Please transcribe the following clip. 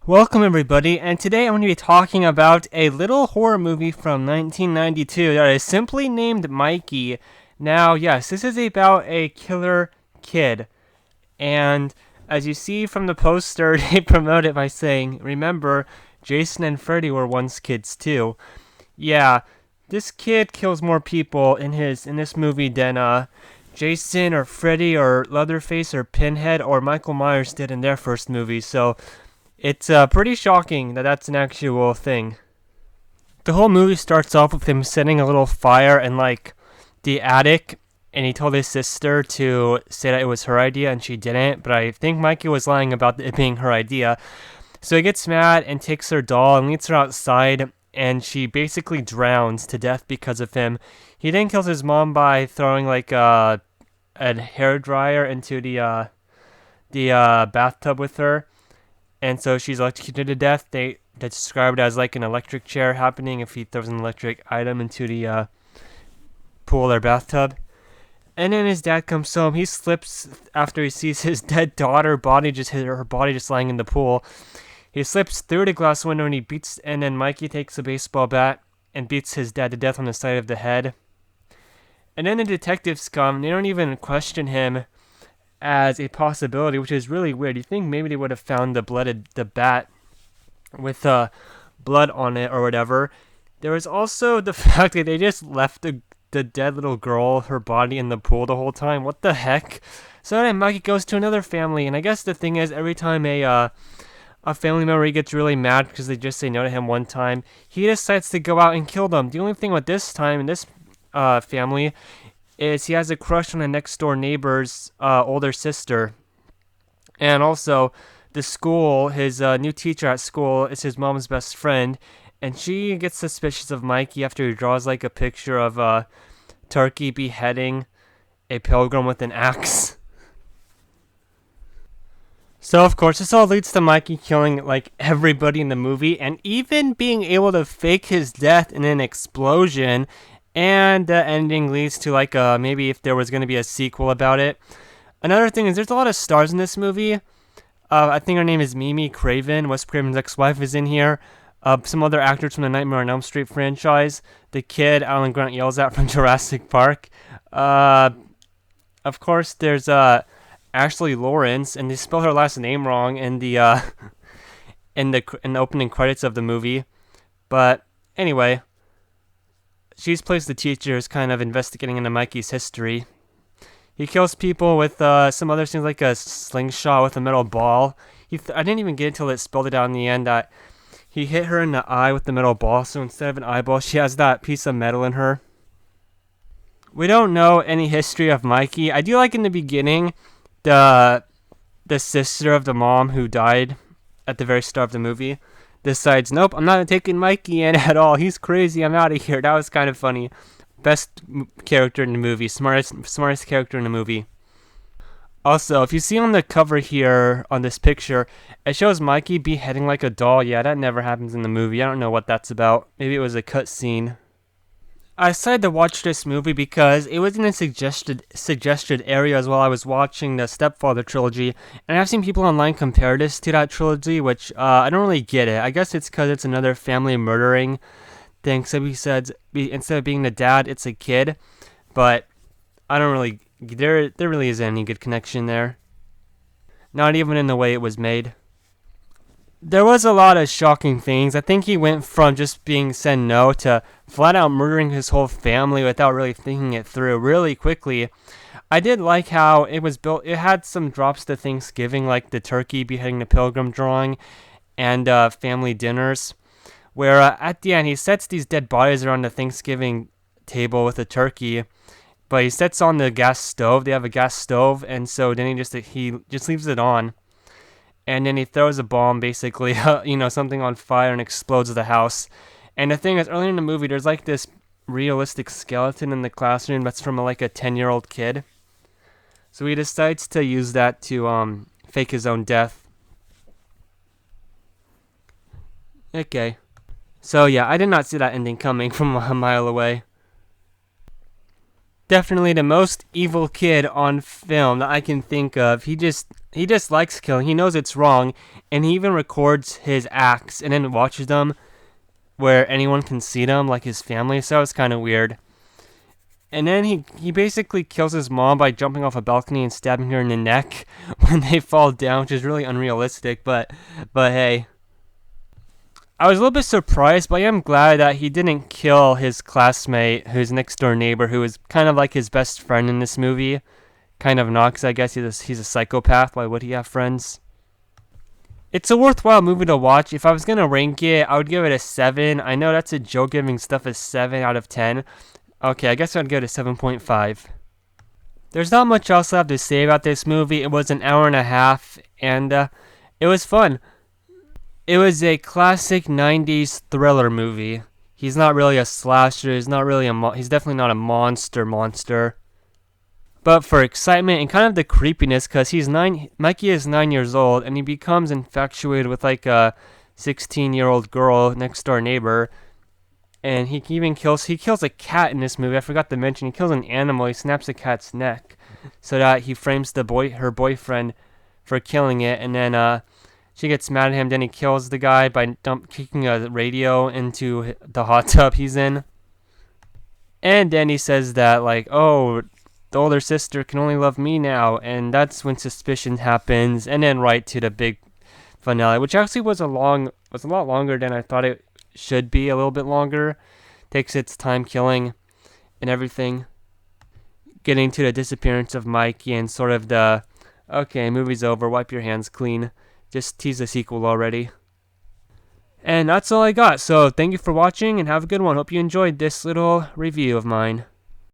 Welcome, everybody, and today I'm going to be talking about a little horror movie from 1992 that is simply named Mikey. Now, yes, this is about a killer kid, and as you see from the poster, they promote it by saying, remember, Jason and Freddy were once kids too. Yeah, this kid kills more people in this movie than Jason or Freddy or Leatherface or Pinhead or Michael Myers did in their first movie, so it's pretty shocking that that's an actual thing. The whole movie starts off with him setting a little fire in like the attic, and he told his sister to say that it was her idea, and she didn't. But I think Mikey was lying about it being her idea. So he gets mad and takes her doll and leads her outside, and she basically drowns to death because of him. He then kills his mom by throwing like a hair dryer into the bathtub with her, and so she's electrocuted to death. They describe it as like an electric chair happening if he throws an electric item into the pool or bathtub. And then his dad comes home. He slips after he sees his dead daughter body just hit her body just lying in the pool. He slips through the glass window and he beats. And then Mikey takes a baseball bat and beats his dad to death on the side of the head. And then the detectives come. They don't even question him as a possibility, which is really weird. You think maybe they would have found the bat with blood on it or whatever. There was also the fact that they just left the dead little girl, her body in the pool the whole time. What the heck? So then Mikey goes to another family, and I guess the thing is, every time a family member gets really mad because they just say no to him one time, he decides to go out and kill them. The only thing with this time in this family is he has a crush on a next door neighbor's older sister. And also, the school, his new teacher at school is his mom's best friend, and she gets suspicious of Mikey after he draws like a picture of a turkey beheading a pilgrim with an axe. So of course this all leads to Mikey killing like everybody in the movie and even being able to fake his death in an explosion, and the ending leads to like maybe if there was going to be a sequel about it. Another thing is there's a lot of stars in this movie. I think her name is Mimi Craven. Wes Craven's ex-wife is in here. Some other actors from the Nightmare on Elm Street franchise. The kid Alan Grant yells at from Jurassic Park. Of course, there's Ashley Lawrence, and they spell her last name wrong in the in the opening credits of the movie. But anyway, she's plays the teacher who's kind of investigating into Mikey's history. He kills people with some other things like a slingshot with a metal ball. I didn't even get it until it spelled it out in the end that he hit her in the eye with the metal ball, so instead of an eyeball, she has that piece of metal in her. We don't know any history of Mikey. I do like in the beginning the sister of the mom who died at the very start of the movie decides, nope, I'm not taking Mikey in at all. He's crazy. I'm out of here. That was kind of funny. Best character in the movie, smartest character in the movie. Also, if you see on the cover here on this picture, it shows Mikey beheading like a doll. Yeah, that never happens in the movie. I don't know what that's about. Maybe it was a cut scene. I decided to watch this movie because it was in a suggested areas while I was watching the Stepfather trilogy, and I've seen people online compare this to that trilogy, which I don't really get it. I guess it's because it's another family murdering thing. So he said instead of being the dad, it's a kid, but I don't really. There really isn't any good connection there. Not even in the way it was made. There was a lot of shocking things. I think he went from just being said no to flat out murdering his whole family without really thinking it through really quickly. I did like how it was built. It had some drops to Thanksgiving, like the turkey beheading the pilgrim drawing and family dinners, where at the end he sets these dead bodies around the Thanksgiving table with a turkey. But he sets on the gas stove. They have a gas stove, and so then he just leaves it on, and then he throws a bomb, basically, something on fire, and explodes the house. And the thing is, earlier in the movie, there's like this realistic skeleton in the classroom that's from like a 10-year-old kid. So he decides to use that to fake his own death. Okay. So yeah, I did not see that ending coming from a mile away. Definitely the most evil kid on film that I can think of. He just likes killing. He knows it's wrong, and he even records his acts and then watches them where anyone can see them, like his family. So it's kind of weird. And then he basically kills his mom by jumping off a balcony and stabbing her in the neck when they fall down, which is really unrealistic. But hey, I was a little bit surprised, but I am glad that he didn't kill his classmate, who's next door neighbor, who is kind of like his best friend in this movie. Kind of not, because I guess he's a psychopath. Why would he have friends? It's a worthwhile movie to watch. If I was gonna rank it, I would give it a 7. I know that's a joke giving stuff a 7 out of 10. Okay, I guess I'd give it a 7.5. There's not much else I have to say about this movie. It was an hour and a half, and it was fun. It was a classic 90s thriller movie. He's not really a slasher. He's not really he's definitely not a monster. But for excitement and kind of the creepiness, because Mikey is 9 years old, and he becomes infatuated with like a 16-year-old girl next door neighbor. And he kills a cat in this movie. I forgot to mention, he kills an animal. He snaps the cat's neck so that he frames her boyfriend for killing it. And then she gets mad at him. Then he kills the guy by kicking a radio into the hot tub he's in. And then he says that, like, oh, the older sister can only love me now. And that's when suspicion happens. And then right to the big finale, which actually was a lot longer than I thought it should be. A little bit longer. Takes its time killing and everything. Getting to the disappearance of Mikey and sort of the, okay, movie's over, wipe your hands clean. Just tease the sequel already. And that's all I got. So thank you for watching and have a good one. Hope you enjoyed this little review of mine.